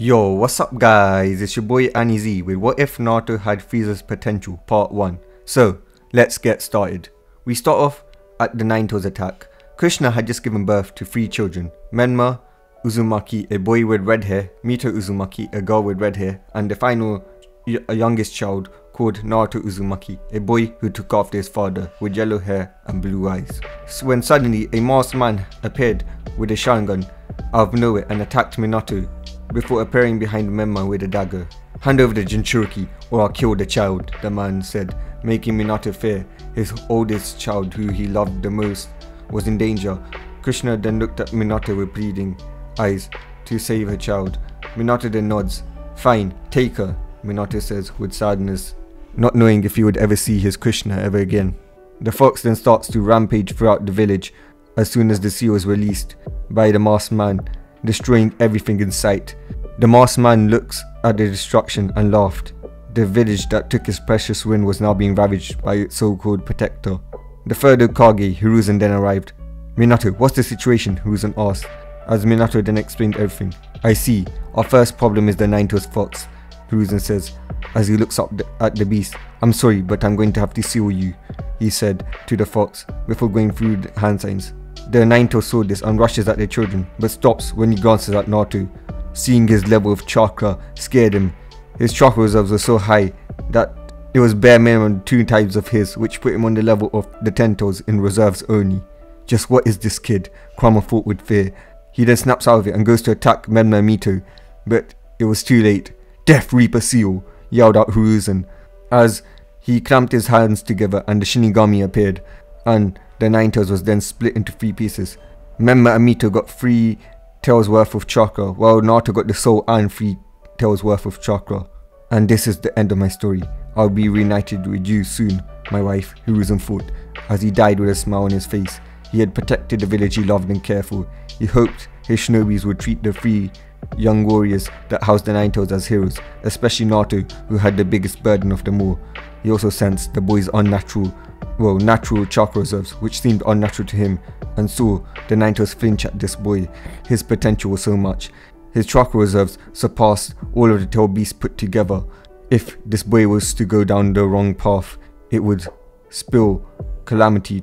Yo, what's up guys, it's your boy AniZ with What If Naruto Had Frieza's Potential Part 1. So, let's get started. We start off at the Nine Tails attack. Krishna had just given birth to 3 children, Menma Uzumaki, a boy with red hair, Mito Uzumaki, a girl with red hair, and the final youngest child called Naruto Uzumaki, a boy who took after his father with yellow hair and blue eyes. So when suddenly a masked man appeared with a Sharingan out of nowhere and attacked Minato before appearing behind Menma with a dagger. "Hand over the Jinchuriki or I'll kill the child," the man said, making Minato fear his oldest child who he loved the most was in danger. Krishna then looked at Minato with pleading eyes to save her child. Minato then nods. "Fine, take her," Minato says with sadness, not knowing if he would ever see his Krishna ever again. The fox then starts to rampage throughout the village as soon as the seal is released by the masked man, destroying everything in sight. The masked man looks at the destruction and laughed. The village that took his precious wind was now being ravaged by its so-called protector. The third Hokage, Hiruzen, then arrived. "Minato, what's the situation?" Hiruzen asked, as Minato then explained everything. "I see. Our first problem is the Nine-Tails fox," Hiruzen says, as he looks up at the beast. "I'm sorry, but I'm going to have to seal you," he said to the fox before going through the hand signs. The Nine-Tails saw this and rushes at their children, but stops when he glances at Naruto. Seeing his level of chakra scared him. His chakra reserves were so high that it was bare minimum 2 times of his, which put him on the level of the Ten-Tails in reserves only. Just what is this kid? Kurama thought with fear. He then snaps out of it and goes to attack Menma and Mito, but it was too late. "Death Reaper Seal!" yelled out Hiruzen, as he clamped his hands together and the Shinigami appeared, and the Nine-Tails was then split into 3 pieces. Menma and Mito got 3 tails worth of chakra, while Naruto got the soul and 3 tails worth of chakra. "And this is the end of my story. I'll be reunited with you soon, my wife," Hiruzen thought, as he died with a smile on his face. He had protected the village he loved and cared for. He hoped his shinobis would treat the 3 young warriors that housed the Nine-Tails as heroes, especially Naruto, who had the biggest burden of them all. He also sensed the boy's natural chakra reserves, which seemed unnatural to him, and saw the Nine-Tails flinch at this boy. His potential was so much. His chakra reserves surpassed all of the tail beasts put together. If this boy was to go down the wrong path, it would spill calamity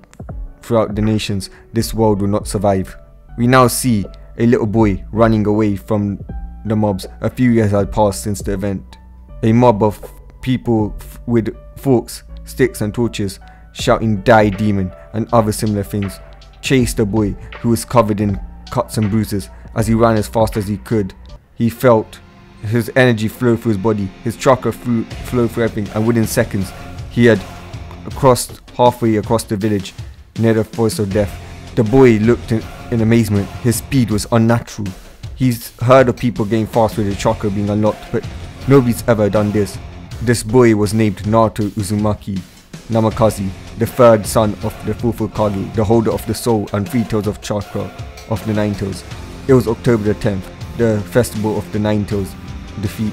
throughout the nations. This world will not survive. We now see a little boy running away from the mobs. A few years had passed since the event. A mob of people with forks, sticks and torches shouting "Die Demon" and other similar things chased the boy, who was covered in cuts and bruises. As he ran as fast as he could, he felt his energy flow through his body, his chakra flow through everything, and within seconds he had crossed halfway across the village near the Forest of Death. The boy looked in amazement. His speed was unnatural. He's heard of people getting fast with their chakra being unlocked, but nobody's ever done this. This boy was named Naruto Uzumaki Namikaze, the 3rd son of the 4th Hokage, the holder of the soul and 3 tails of chakra of the Nine-Tails. It was October the 10th, the festival of the Nine-Tails defeat,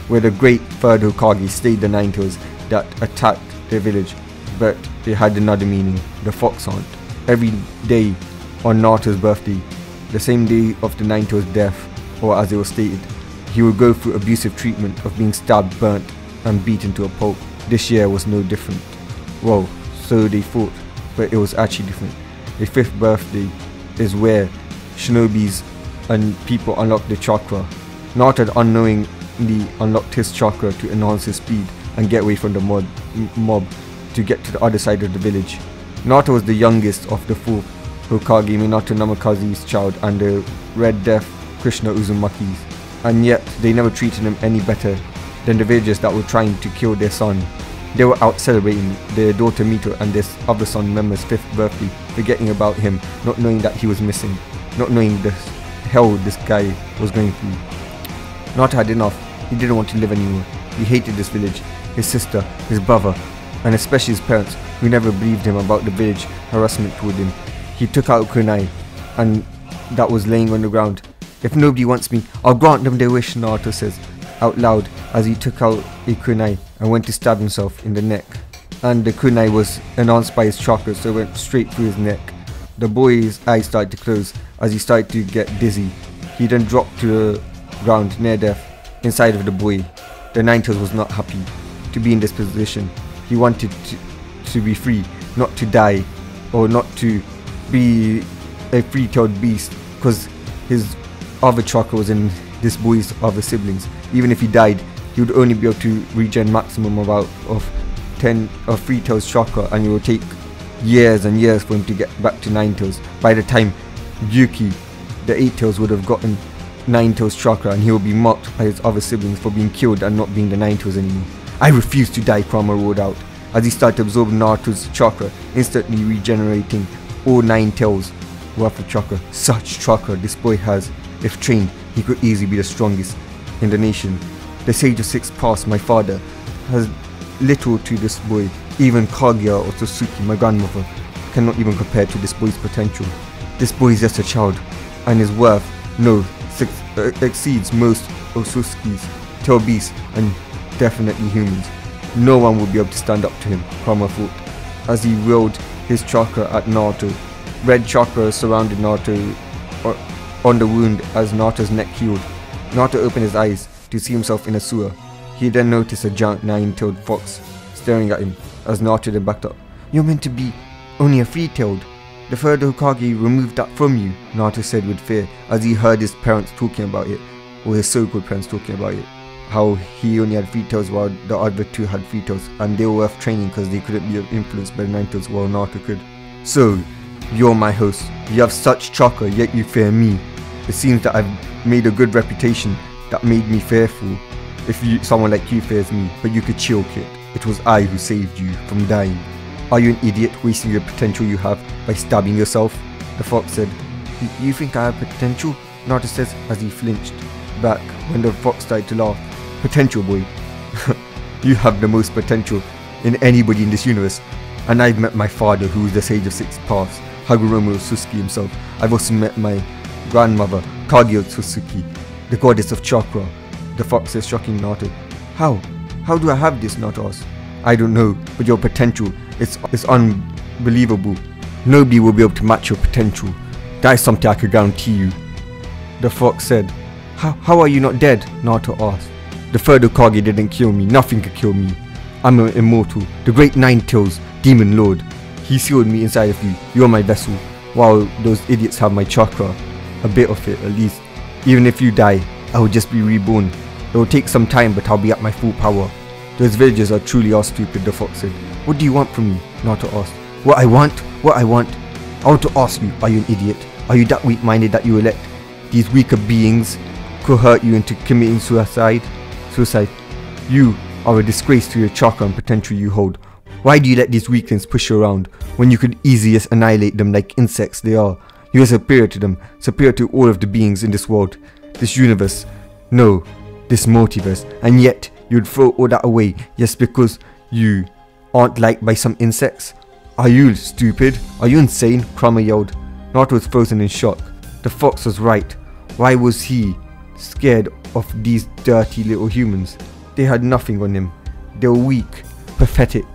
where the great 3rd Hokage slayed the Nine-Tails that attacked their village, but it had another meaning, the fox hunt. Every day on Naruto's birthday, the same day of the Nine-Tails' death, or as it was stated, he would go through abusive treatment of being stabbed, burnt and beaten to a pulp. This year was no different. Well, so they thought, but it was actually different. The 5th birthday is where shinobis and people unlocked the chakra. Naruto had unknowingly unlocked his chakra to enhance his speed and get away from the mob to get to the other side of the village. Naruto was the youngest of the 4th Hokage, Minato Namikaze's child, and the Red Death Krishna Uzumaki's, and yet they never treated him any better than the villagers that were trying to kill their son. They were out celebrating their daughter Mito and their other son Menma's 5th birthday, forgetting about him, not knowing that he was missing, not knowing the hell this guy was going through. Naruto had enough. He didn't want to live anymore. He hated this village, his sister, his brother, and especially his parents, who never believed him about the village harassment toward him. He took out a kunai, and that was laying on the ground. "If nobody wants me, I'll grant them their wish," Naruto says out loud as he took out a kunai and went to stab himself in the neck. And the kunai was enhanced by his chakra, so it went straight through his neck. The boy's eyes started to close as he started to get dizzy. He then dropped to the ground near death inside of the boy. The Ninetales was not happy to be in this position. He wanted to be free, not to die or not to be a free-tailed beast, because his other chakra was in this boy's other siblings. Even if he died, he would only be able to regen maximum of 10 of Free-tail's chakra, and it will take years and years for him to get back to Ninetales. By the time Yuki, the Eight-tails, would have gotten Ninetales chakra, and he will be mocked by his other siblings for being killed and not being the Ninetales anymore. I refuse to die, Kurama roared out as he started to absorb Naruto's chakra, instantly regenerating all 9 tails worth of chakra. Such chakra this boy has. If trained, he could easily be the strongest in the nation. The Sage of Six Paths, my father, has little to this boy. Even Kaguya or Tsuki, my grandmother, cannot even compare to this boy's potential. This boy is just a child, and his worth exceeds most of Tsuki's tail beasts and definitely humans. No one will be able to stand up to him, Kurama thought, as he willed his chakra at Naruto. Red chakra surrounded Naruto on the wound as Naruto's neck healed. Naruto opened his eyes to see himself in a sewer. He then noticed a giant 9-tailed fox staring at him as Naruto then backed up. You're meant to be only a 3-tailed. The third Hokage removed that from you, Naruto said with fear as he heard his parents talking about it, or his so-called parents talking about it. How he only had 3 tails while the other 2 had 3 tails, and they were worth training because they couldn't be influenced by the 9 tails while Naruto could. So, you're my host. You have such chakra, yet you fear me. It seems that I've made a good reputation that made me fearful. If someone like you fears me, but you could chill, kid. It was I who saved you from dying. Are you an idiot wasting the potential you have by stabbing yourself? The fox said. You think I have potential? Naruto says as he flinched back when the fox started to laugh. Potential, boy. You have the most potential in anybody in this universe. And I've met my father, who is the Sage of Six Paths, Hagoromo Tsuki himself. I've also met my grandmother, Kaguya Tsuki, the goddess of chakra. The fox is shocking Naruto. How? How do I have this, Naruto asked. I don't know, but your potential is unbelievable. Nobody will be able to match your potential. That is something I could guarantee you. The fox said. How are you not dead? Naruto asked. The third Hokage didn't kill me. Nothing could kill me. I'm an immortal. The great 9-tails, Demon Lord. He sealed me inside of you. You're my vessel. While those idiots have my chakra. A bit of it, at least. Even if you die, I will just be reborn. It will take some time, but I'll be at my full power. Those villagers are stupid, the fox said. What do you want from me? Naruto asked. What I want? I want to ask you, are you an idiot? Are you that weak-minded that you let these weaker beings could hurt you into committing suicide? You are a disgrace to your chakra and potential you hold. Why do you let these weaklings push you around when you could easily just annihilate them like insects they are? You are superior to them, superior to all of the beings in this world, this universe, no, this multiverse, and yet you'd throw all that away just because you aren't liked by some insects? Are you stupid? Are you insane? Kurama yelled. Naruto was frozen in shock. The fox was right. Why was he scared of these dirty little humans? They had nothing on him. They were weak, pathetic.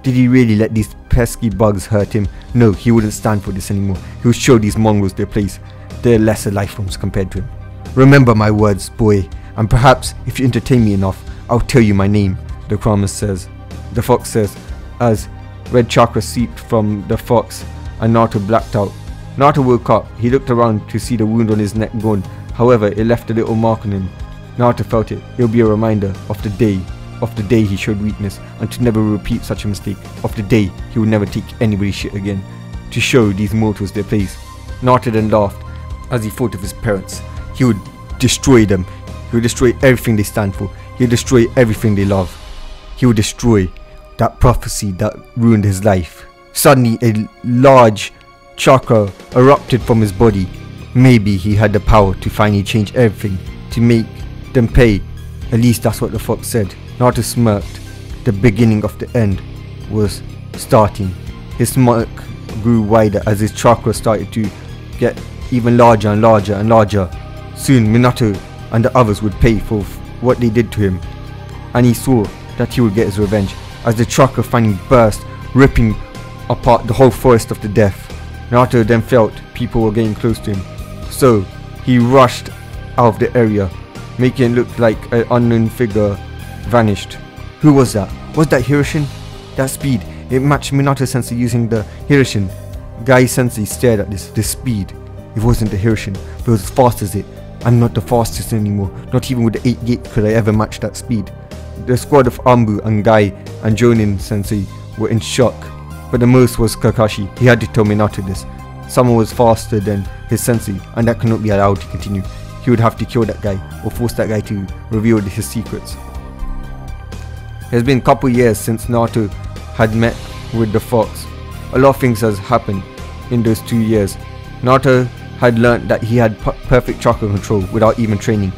Did he really let these pesky bugs hurt him? No, he wouldn't stand for this anymore. He would show these mongrels their place. They're lesser life forms compared to him. Remember my words, boy, and perhaps if you entertain me enough, I'll tell you my name, the Kurama says. The fox says, as red chakra seeped from the fox and Naruto blacked out. Naruto woke up. He looked around to see the wound on his neck gone. However, it left a little mark on him. Naruto felt it. It will be a reminder of the day he showed weakness, and to never repeat such a mistake, of the day he would never take anybody's shit again, to show these mortals their place. Naruto then laughed as he thought of his parents. He would destroy them. He would destroy everything they stand for. He would destroy everything they love. He would destroy that prophecy that ruined his life. Suddenly a large chakra erupted from his body. Maybe he had the power to finally change everything, to make them pay. At least that's what the fox said. Naruto smirked. The beginning of the end was starting. His smirk grew wider as his chakra started to get even larger and larger and larger. Soon Minato and the others would pay for what they did to him, and he saw that he would get his revenge as the chakra finally burst, ripping apart the whole forest of the death. Naruto then felt people were getting close to him, so he rushed out of the area making it look like an unknown figure vanished. Who was that? Was that Hiroshin? That speed, it matched Minato Sensei using the Hiroshin. Guy Sensei stared at this speed. It wasn't the Hiroshin, but it was as fast as it. I'm not the fastest anymore. Not even with the 8 gate could I ever match that speed. The squad of Anbu and Guy and Jonin Sensei were in shock. But the most was Kakashi. He had to tell Minato this. Someone was faster than his sensei, and that cannot be allowed to continue. He would have to kill that guy, or force that guy to reveal his secrets. It has been a couple years since Naruto had met with the fox. A lot of things has happened in those 2 years. Naruto had learnt that he had perfect chakra control without even training.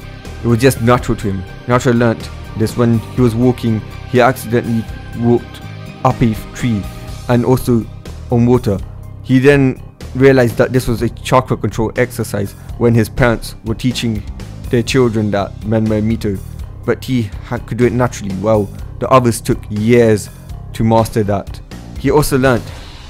It was just natural to him. Naruto learnt this when he was walking. He accidentally walked up a tree and also on water. He then realized that this was a chakra control exercise when his parents were teaching their children that Menma Mito, but he could do it naturally while the others took years to master that. He also learnt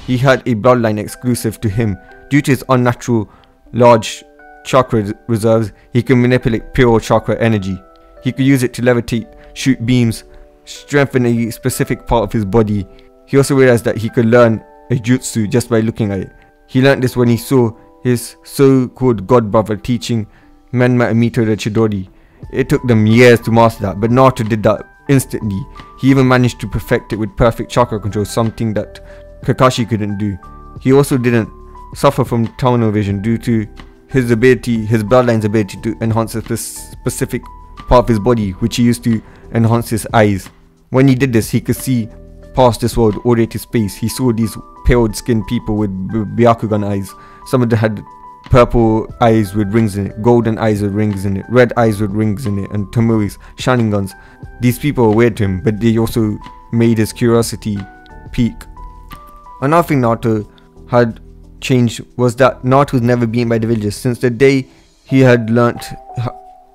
he had a bloodline exclusive to him. Due to his unnatural large chakra reserves, he could manipulate pure chakra energy. He could use it to levitate, shoot beams, strengthen a specific part of his body. He also realized that he could learn a jutsu just by looking at it. He learnt this when he saw his so-called god brother teaching Menma Mito the Chidori. It took them years to master that, but Naruto did that instantly. He even managed to perfect it with perfect chakra control, something that Kakashi couldn't do. He also didn't suffer from tunnel vision due to his bloodline's ability to enhance a specific part of his body, which he used to enhance his eyes. When he did this, he could see past this world all the way to space. He saw these pale skinned people with Byakugan eyes. Some of them had purple eyes with rings in it, golden eyes with rings in it, red eyes with rings in it, and Tomoe's shining guns. These people were weird to him, but they also made his curiosity peak. Another thing Naruto had changed was that Naruto was never beaten by the villagers. Since the day he had learnt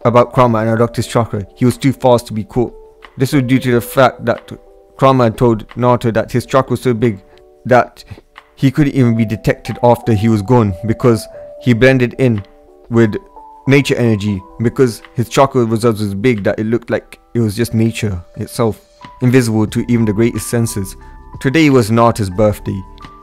about Kurama and unlocked his chakra, he was too fast to be caught. This was due to the fact that Kurama had told Naruto that his chakra was so big that he couldn't even be detected after he was gone, because he blended in with nature energy, because his chakra reserves was big that it looked like it was just nature itself, invisible to even the greatest senses. Today was Naruto's birthday,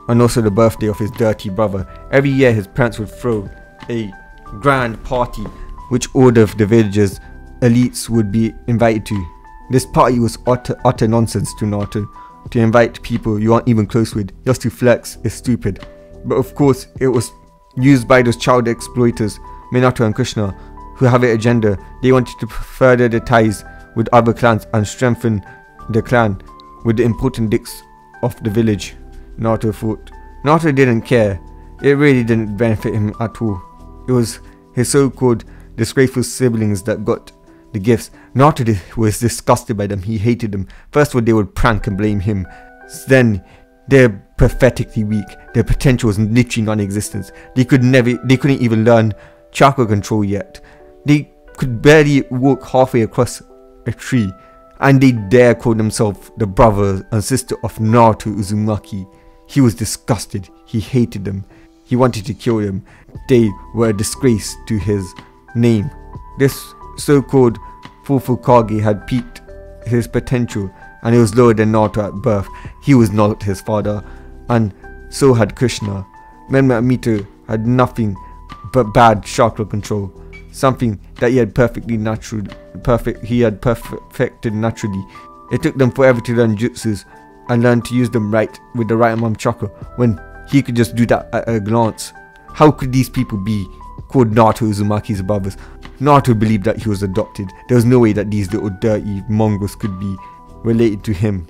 and also the birthday of his dirty brother. Every year his parents would throw a grand party which all of the villagers' elites would be invited to. This party was utter nonsense to Naruto. To invite people you aren't even close with just to flex is stupid. But of course it was used by those child exploiters, Minato and Kushina, who have an agenda. They wanted to further their ties with other clans and strengthen the clan with the important dicks of the village, Naruto thought. Naruto didn't care. It really didn't benefit him at all. It was his so-called disgraceful siblings that got the gifts. Naruto was disgusted by them. He hated them. First of all, they would prank and blame him. Then they're pathetically weak. Their potential was literally non-existent. They couldn't even learn chakra control yet. They could barely walk halfway across a tree, and they dare call themselves the brother and sister of Naruto Uzumaki. He was disgusted. He hated them. He wanted to kill them. They were a disgrace to his name. This so-called Full Kage had peaked his potential, and he was lower than Naruto at birth. He was not his father, and so had Kushina. Menma Mito had nothing but bad chakra control, something that he had perfected naturally. It took them forever to learn jutsus and learn to use them right with the right amount of chakra, when he could just do that at a glance. How could these people be called Naruto Uzumaki's brothers? Naruto believed that he was adopted. There was no way that these little dirty mongrels could be related to him.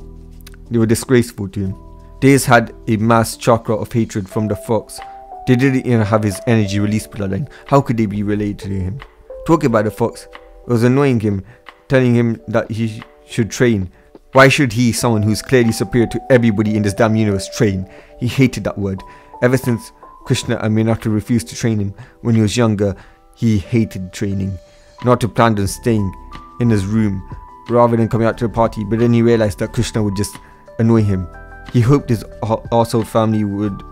They were disgraceful to him. They had a mass chakra of hatred from the fox. They didn't even have his energy release bloodline. How could they be related to him? Talking about the fox, it was annoying him, telling him that he should train. Why should he, someone who's clearly superior to everybody in this damn universe, train? He hated that word. Ever since Kushina and Minato refused to train him when he was younger, he hated training. Naruto planned on staying in his room rather than coming out to the party, but then he realized that Kushina would just annoy him. He hoped his arsehole family would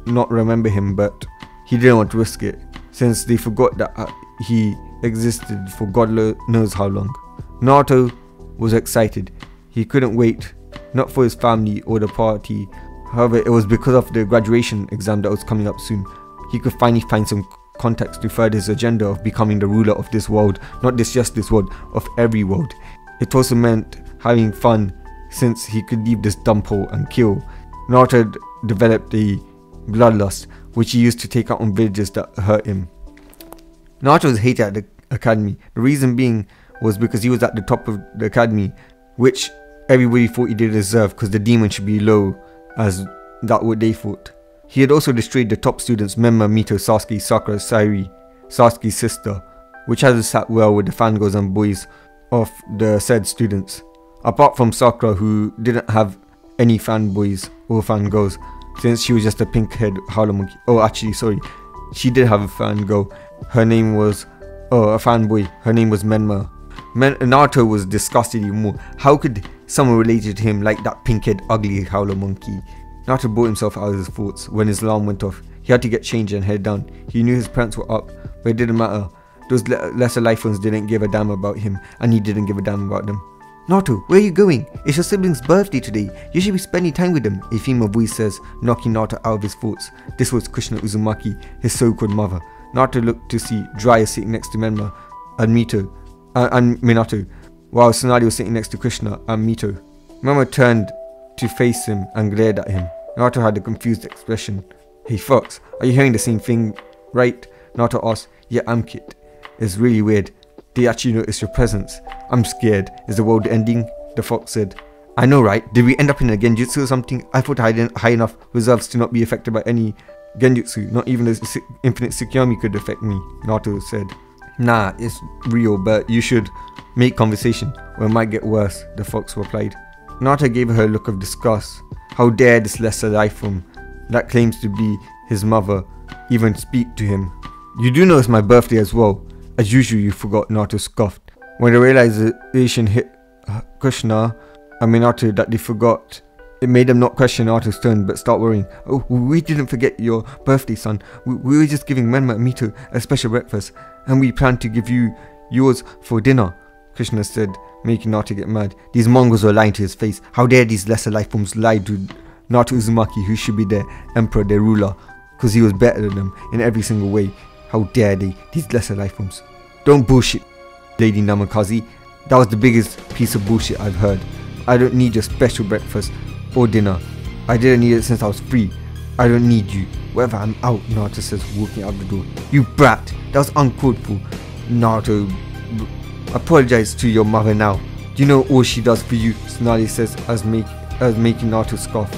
not remember him, but he didn't want to risk it, since they forgot that he existed for God knows how long. Naruto was excited. He couldn't wait, not for his family or the party. However, it was because of the graduation exam that was coming up soon. He could finally find some context to further his agenda of becoming the ruler of this world, not just this world, of every world. It also meant having fun, since he could leave this dump hole and kill. Naruto had developed a bloodlust, which he used to take out on villagers that hurt him. Naruto was hated at the academy. The reason being was because he was at the top of the academy, which everybody thought he did deserve, because the demon should be low, as that what they thought. He had also destroyed the top students Menma, Mito, Sasuke, Sakura, Sairi, Sasuke's sister, which hasn't sat well with the fangirls and boys of the said students. Apart from Sakura, who didn't have any fanboys or fangirls, since she was just a pink-haired howler monkey. Oh, actually, sorry, she did have a fangirl. Her name was, a fanboy. Her name was Menma. Naruto was disgusted even more. How could someone related to him like that pink-haired, ugly howler monkey? Naruto brought himself out of his thoughts when his alarm went off. He had to get changed and head down. He knew his parents were up, but it didn't matter. Those lesser life ones didn't give a damn about him, and he didn't give a damn about them. Naruto, where are you going? It's your sibling's birthday today. You should be spending time with them, a female voice says, knocking Naruto out of his thoughts. This was Kushina Uzumaki, his so-called mother. Naruto looked to see Jiraiya sitting next to Menma and Mito, and Minato, while Tsunade was sitting next to Kushina and Mito. Menma turned to face him and glared at him. Naruto had a confused expression. Hey Fox, are you hearing the same thing, right? Naruto asked. Yeah, I'm Kit. It's really weird. They actually notice your presence. I'm scared. Is the world ending? The fox said. I know, right? Did we end up in a genjutsu or something? I thought I had high enough reserves to not be affected by any genjutsu. Not even the infinite Tsukiyomi could affect me, Naruto said. Nah, it's real, but you should make conversation or it might get worse, the fox replied. Naruto gave her a look of disgust. How dare this lesser life form that claims to be his mother even speak to him? You do know it's my birthday as well. As usual, you forgot, Naruto scoffed. When the realization hit Kushina and Minato that they forgot, it made them not question Naruto's turn but start worrying. Oh, we didn't forget your birthday, son. We were just giving Menma and Mito a special breakfast, and we planned to give you yours for dinner, Kushina said, making Naruto get mad. These Mongols were lying to his face. How dare these lesser life forms lie to Naruto Uzumaki, who should be their emperor, their ruler, because he was better than them in every single way. How dare they, these lesser life forms. Don't bullshit, Lady Namikaze. That was the biggest piece of bullshit I've heard. I don't need your special breakfast or dinner. I didn't need it since I was 3. I don't need you. Wherever I'm out, Naruto says, walking out the door. You brat, that was uncalled for. Naruto, apologize to your mother now. Do you know all she does for you? Tsunade says as making Naruto scoff.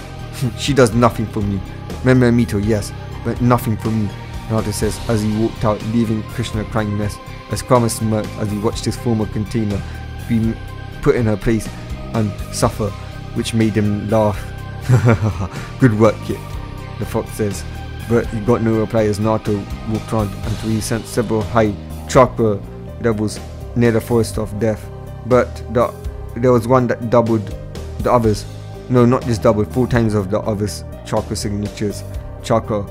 She does nothing for me. Menma and Mito, yes, but nothing for me, Naruto says as he walked out, leaving Kushina a crying mess. As Kurama smirked as he watched his former container be put in her place and suffer, which made him laugh. Good work, Kit, the fox says, but he got no reply as Naruto walked around until he sent several high chakra levels near the forest of death. But there was one that doubled the others. No, not just doubled, 4 times of the others' chakra signatures. Chakra.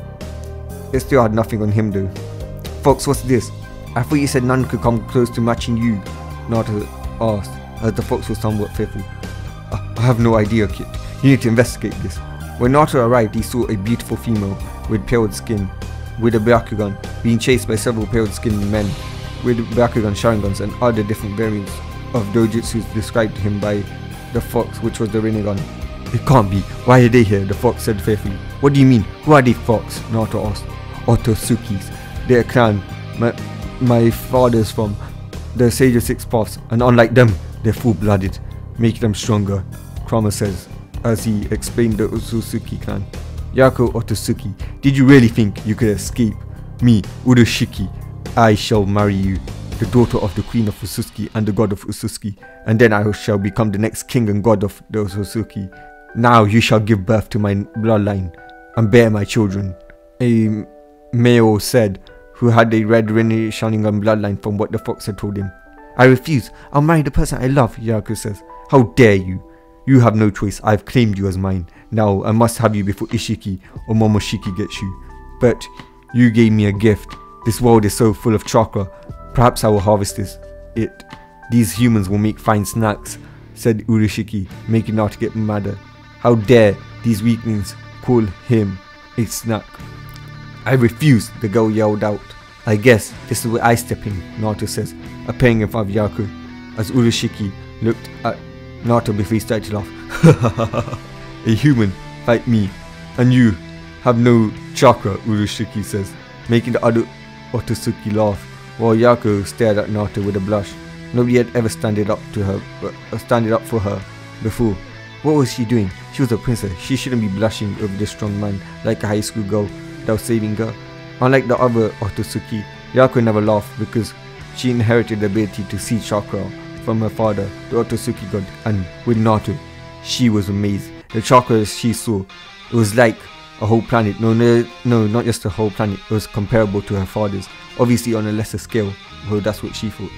It still had nothing on him though. Fox, what's this? I thought you said none could come close to matching you, Naruto asked, as the fox was somewhat fearful. I have no idea, Kit. You need to investigate this. When Naruto arrived, he saw a beautiful female with pale skin, with a Byakugan, being chased by several pale-skinned men with Byakugan, Sharingans, and other different variants of dojutsus described to him by the fox, which was the Rinnegan. It can't be. Why are they here? The fox said fearfully. What do you mean? Who are they, fox? Naruto asked. Ototsukis. They're a clan my father's from, the Sage of Six Paths, and unlike them, they're full-blooded, making them stronger, Kurama says, as he explained the Otsutsuki clan. Yako Otsutsuki, did you really think you could escape me, Urushiki? I shall marry you, the daughter of the queen of Otsutsuki and the god of Otsutsuki, and then I shall become the next king and god of the Otsutsuki. Now you shall give birth to my bloodline and bear my children, a male said, who had a red Rinne Sharingan bloodline from what the fox had told him. I refuse. I'll marry the person I love, Yaku says. How dare you? You have no choice. I've claimed you as mine. Now I must have you before Ishiki or Momoshiki gets you. But you gave me a gift. This world is so full of chakra, Perhaps I will harvest it. These humans will make fine snacks, said Urashiki, making Naruto get madder. How dare these weaklings call him a snack? I refuse, the girl yelled out. I guess this is where I step in, Naruto says, appearing in front of Yaku, as Urashiki looked at Naruto before he started to laugh. A human, fight me, and you have no chakra, Urashiki says, making the other Otsutsuki laugh, while Yaku stared at Naruto with a blush. Nobody had ever standed up for her before. What was she doing? She was a princess. She shouldn't be blushing over this strong man like a high school girl that was saving her. Unlike the other Otsutsuki, Yaku never laughed because she inherited the ability to see chakra from her father, the Otsutsuki god, and with Naruto, she was amazed. The chakra she saw, it was like a whole planet. No, not just a whole planet. It was comparable to her father's, obviously on a lesser scale. Well, that's what she thought.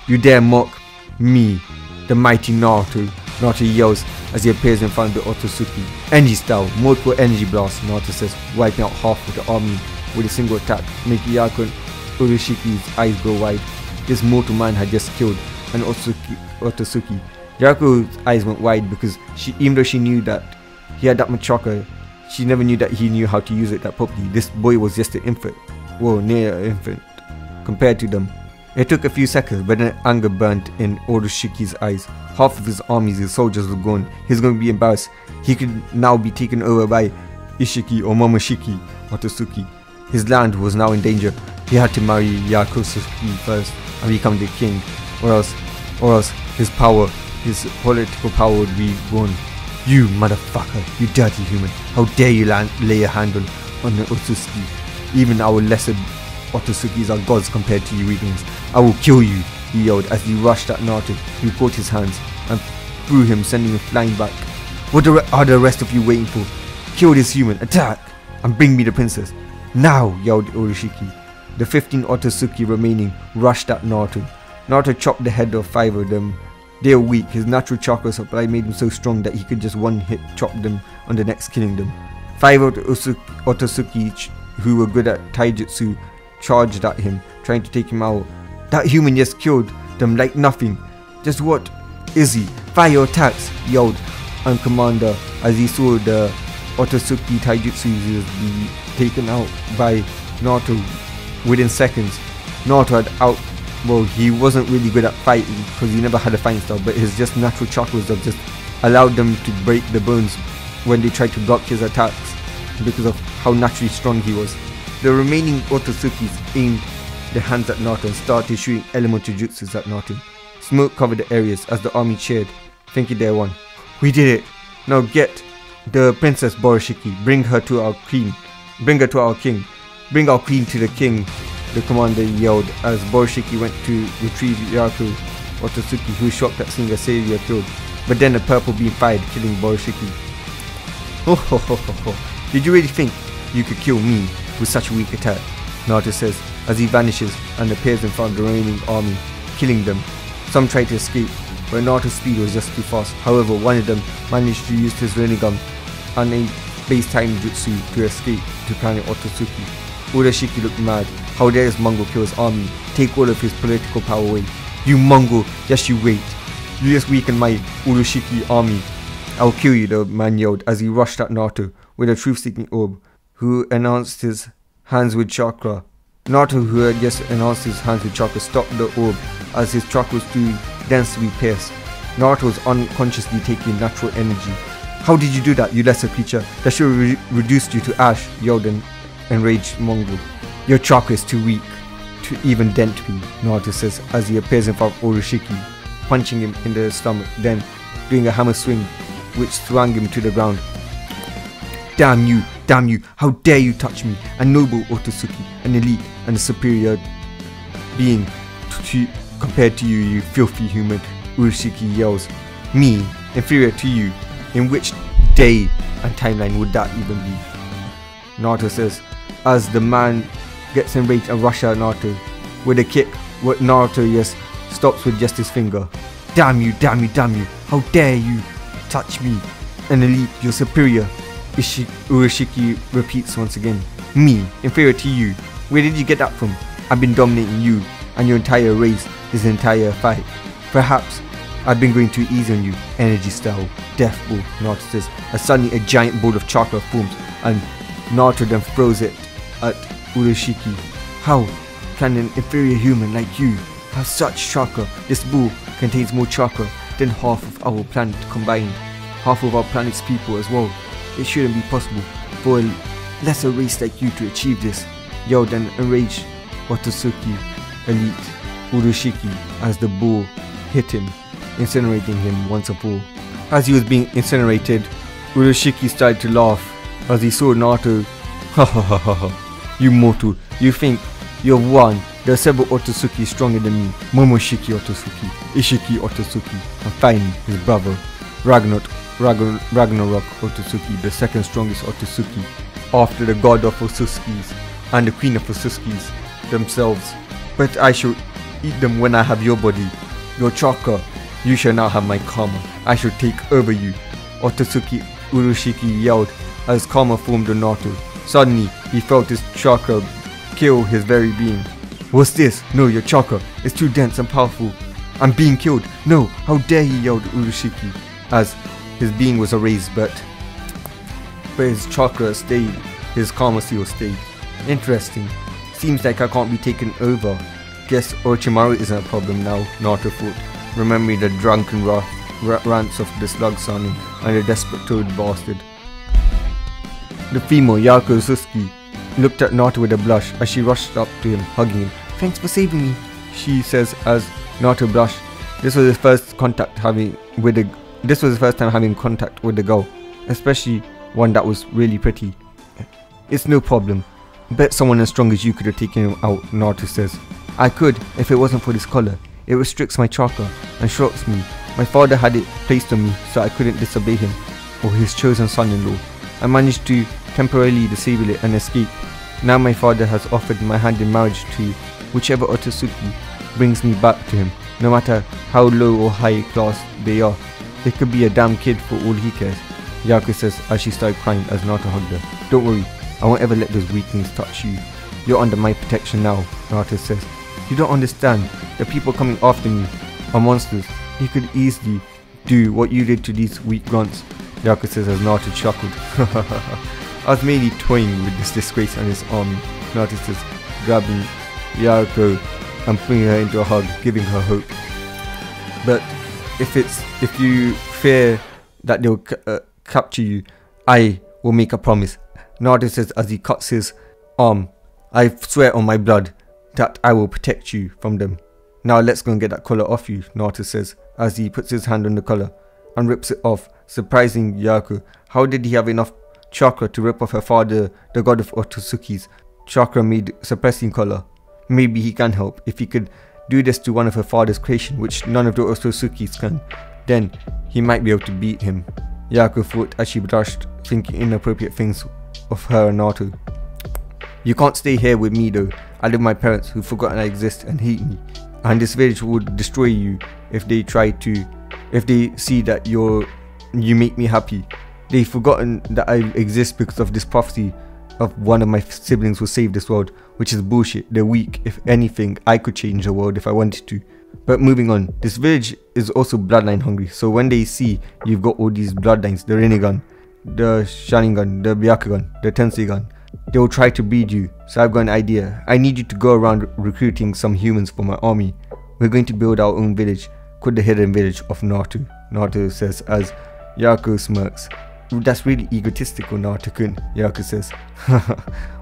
You dare mock me, the mighty Naruto, Naruto yells as he appears in front of the Otsutsuki. Energy style, multiple energy blasts, Naruto says, wiping out half of the army with a single attack, making Yaku and Urashiki's eyes go wide. This mortal man had just killed an Otsutsuki. Yaku's eyes went wide because even though she knew that he had that much chakra, she never knew that he knew how to use it that properly. This boy was just an infant, well, near an infant, compared to them. It took a few seconds, but then anger burnt in Urashiki's eyes. Half of his armies, his soldiers were gone. He was going to be embarrassed. He could now be taken over by Ishiki or Momoshiki Otsutsuki. His land was now in danger. He had to marry Yakusuki first and become the king, or else his political power would be gone. You motherfucker, you dirty human! How dare you lay a hand on the Otsutsuki? Even our lesser Otsutsukis are gods compared to you weaklings. I will kill you, he yelled as he rushed at Naruto, who caught his hands and threw him, sending him flying back. What are the rest of you waiting for? Kill this human, attack, and bring me the princess. Now, yelled Urashiki. The 15 Otsutsuki remaining rushed at Naruto. Naruto chopped the head of 5 of them. They were weak. His natural chakra supply made him so strong that he could just one hit chop them on the next, killing them. 5 of the Otsutsuki who were good at taijutsu charged at him, trying to take him out. That human just killed them like nothing. Just what? Izzy, fire your attacks, yelled on commander as he saw the Otsutsuki taijutsu be taken out by Naruto within seconds. Naruto had he wasn't really good at fighting because he never had a fighting style, but his just natural chakras that just allowed them to break the bones when they tried to block his attacks because of how naturally strong he was. The remaining Otsutsukis aimed their hands at Naruto and started shooting elemental jutsus at Naruto. Smoke covered the areas as the army cheered, thinking they won. We did it! Now get the Princess Boroshiki. Bring her to our king. Bring her to our king. Bring our queen to the king, the commander yelled as Boroshiki went to retrieve Yaku Otsutsuki, who was shocked at seeing a savior killed. But then a purple beam fired, killing Boroshiki. Ho ho ho ho ho. Did you really think you could kill me with such a weak attack? Naruto says as he vanishes and appears in front of the remaining army, killing them. Some tried to escape, but Naruto's speed was just too fast. However, one of them managed to use his Rinnegan and a base time jutsu to escape to planet Otsutsuki. Urashiki looked mad. How dare this Mongol kill his army, take all of his political power away. You Mongol, just you wait. You just weaken my Urashiki army. I'll kill you, the man yelled as he rushed at Naruto with a truth-seeking orb, who enhanced his hands with chakra. Naruto, who had just enhanced his hands with chakra, stopped the orb as his chakra was too dense to be pierced. Naruto was unconsciously taking natural energy. How did you do that, you lesser creature? That should have reduced you to ash, yelled an enraged Mongol. Your chakra is too weak to even dent me, Naruto says as he appears in front of Urashiki, punching him in the stomach, then doing a hammer swing which swung him to the ground. Damn you, how dare you touch me, a noble Otsutsuki, an elite and a superior being compared to you, you filthy human, Urashiki yells. Me, inferior to you? In which day and timeline would that even be? Naruto says as the man gets enraged and rushes at Naruto with a kick. What Naruto just stops with just his finger. Damn you, how dare you touch me, an elite, your superior? Urashiki repeats once again. Me, inferior to you? Where did you get that from? I've been dominating you and your entire race, this entire fight. Perhaps I've been going too easy on you, energy style, death ball, Naruto says, as suddenly a giant ball of chakra forms and Naruto then throws it at Urashiki. How can an inferior human like you have such chakra? This ball contains more chakra than half of our planet combined, half of our planet's people as well. It shouldn't be possible for a lesser race like you to achieve this, yelled an enraged Otsutsuki elite Urashiki as the ball hit him, incinerating him once and for all. As he was being incinerated, Urashiki started to laugh as he saw Naruto. Ha ha ha ha ha. You mortal, you think you're one? There are several Otsutsuki stronger than me. Momoshiki Otsutsuki, Ishiki Otsutsuki, and finally his brother, Ragnarok Otsutsuki, the second strongest Otsutsuki, after the god of Otsutskis and the queen of Otsutskis themselves. But I shall eat them when I have your body, your chakra. You shall now have my karma. I shall take over you. Otsutsuki Urashiki yelled as karma formed on Naruto. Suddenly, he felt his chakra kill his very being. What's this? No, your chakra is too dense and powerful. I'm being killed. No, how dare he, yelled Urashiki as his being was erased, but his chakra stayed. His karma seal stayed. Interesting. Seems like I can't be taken over. Guess Orochimaru isn't a problem now, Naruto thought, remembering the drunken rants of the slug son and the desperate toad bastard. The female, Yaku Otsutsuki, looked at Naruto with a blush as she rushed up to him, hugging him. Thanks for saving me, she says as Naruto blushed. This was his first time having contact with the girl, especially one that was really pretty. It's no problem. Bet someone as strong as you could have taken him out, Naruto says. I could if it wasn't for this collar. It restricts my chakra and shocks me. My father had it placed on me so I couldn't disobey him or his chosen son-in-law. I managed to temporarily disable it and escape. Now my father has offered my hand in marriage to whichever Otsutsuki brings me back to him, no matter how low or high class they are. They could be a damn kid for all he cares, Yaku says as she started crying as Naruto hugged her. Don't worry, I won't ever let those weaklings touch you. You're under my protection now, Naruto says. You don't understand. The people coming after me are monsters. You could easily do what you did to these weak grunts, Yaku says as Naruto chuckled. I was mainly toying with this disgrace on his arm, Naruto says, grabbing Yaku and putting her into a hug, giving her hope. But if you fear that they'll capture you, I will make a promise, Naruto says as he cuts his arm. I swear on my blood that I will protect you from them. Now let's go and get that collar off you, Naruto says as he puts his hand on the collar and rips it off, surprising Yaku. How did he have enough chakra to rip off her father, the god of Otsutsuki's chakra made suppressing collar? Maybe he can help. If he could do this to one of her father's creation, which none of the Otsutsukis can, then he might be able to beat him, Yaku thought as she blushed, thinking inappropriate things of her and Naruto. You can't stay here with me though. I live with my parents who've forgotten I exist and hate me, and this village would destroy you if they see that you make me happy. They've forgotten that I exist because of this prophecy of one of my siblings will save this world, which is bullshit. They're weak. If anything, I could change the world if I wanted to. But moving on, this village is also bloodline hungry, so when they see you've got all these bloodlines, the Rinnegan, the Sharingan, the Byakugan, the Tenseigan, they will try to breed you. So I've got an idea. I need you to go around recruiting some humans for my army. We're going to build our own village, called the Hidden Village of Naruto, Naruto says as Yaku smirks. That's really egotistical, Naruto-kun, Yaku says.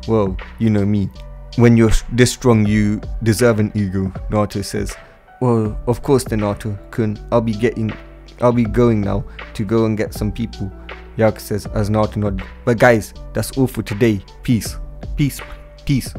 Well, you know me. When you're this strong, you deserve an ego, Naruto says. Well, of course then, Naruto-kun. I'll be going now to go and get some people, Yaku says as Naruto nodded. But guys, that's all for today. Peace. Peace. Peace.